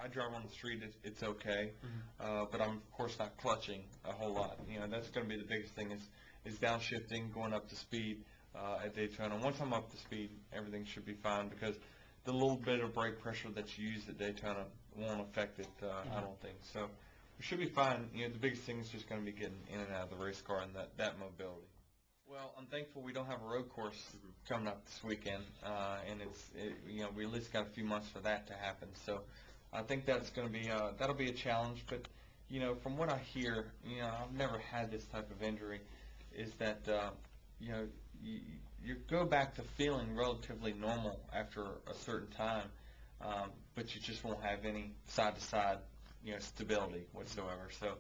I drive on the street, it's okay, but I'm of course not clutching a whole lot. That's going to be the biggest thing is downshifting, going up to speed at Daytona. Once I'm up to speed, everything should be fine because the little bit of brake pressure that you use at Daytona won't affect it, I don't think. So we should be fine. The biggest thing is just going to be getting in and out of the race car and that mobility. Well, I'm thankful we don't have a road course coming up this weekend, and we at least got a few months for that to happen. So I think that's going to be that'll be a challenge. But from what I hear, I've never had this type of injury. Is that you go back to feeling relatively normal after a certain time, but you just won't have any side-to-side stability whatsoever. So.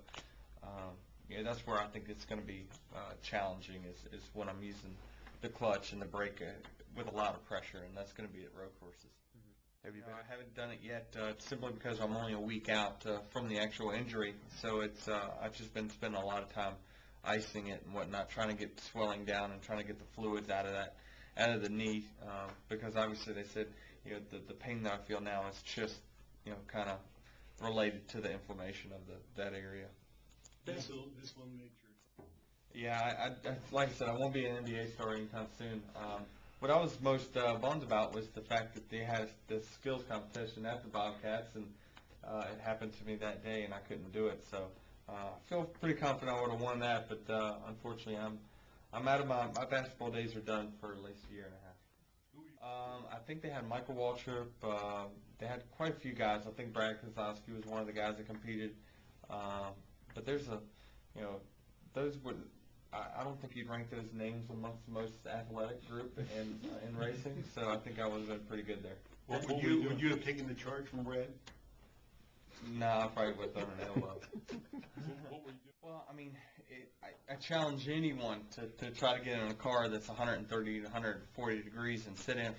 That's where I think it's going to be challenging is when I'm using the clutch and the brake with a lot of pressure, and that's going to be at road courses. Have you been? I haven't done it yet simply because I'm only a week out from the actual injury, so I've just been spending a lot of time icing it and whatnot, trying to get swelling down and trying to get the fluids out of the knee, because obviously they said the pain that I feel now is just kind of related to the inflammation of that area. This will make sure. Yeah, like I said, I won't be an NBA star anytime soon. What I was most bummed about was the fact that they had this skills competition at the Bobcats, and it happened to me that day, and I couldn't do it. So I feel pretty confident I would have won that, but unfortunately, I'm out of my basketball days are done for at least a year and a half. I think they had Michael Waltrip. They had quite a few guys. I think Brad Keselowski was one of the guys that competed. But there's those were, I don't think you'd rank those names amongst the most athletic group in racing, so I think I would have been pretty good there. Well, would you have taken the charge from Brad? No, I probably would have thrown an elbow. Well, I mean, I challenge anyone to try to get in a car that's 130 to 140 degrees and sit in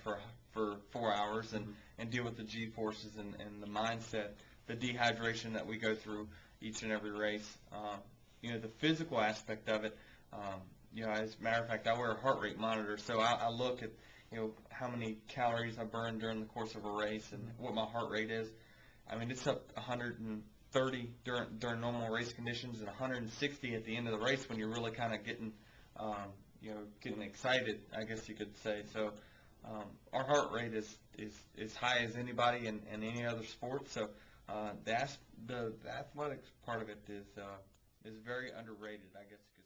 for 4 hours and deal with the G-forces and the mindset, the dehydration that we go through each and every race. The physical aspect of it, as a matter of fact, I wear a heart rate monitor, so I look at, how many calories I burn during the course of a race and what my heart rate is. I mean, it's up 130 during normal race conditions and 160 at the end of the race when you're really kind of getting, getting excited, I guess you could say. So our heart rate is high as anybody in any other sport. So the athletics part of it is very underrated, I guess you could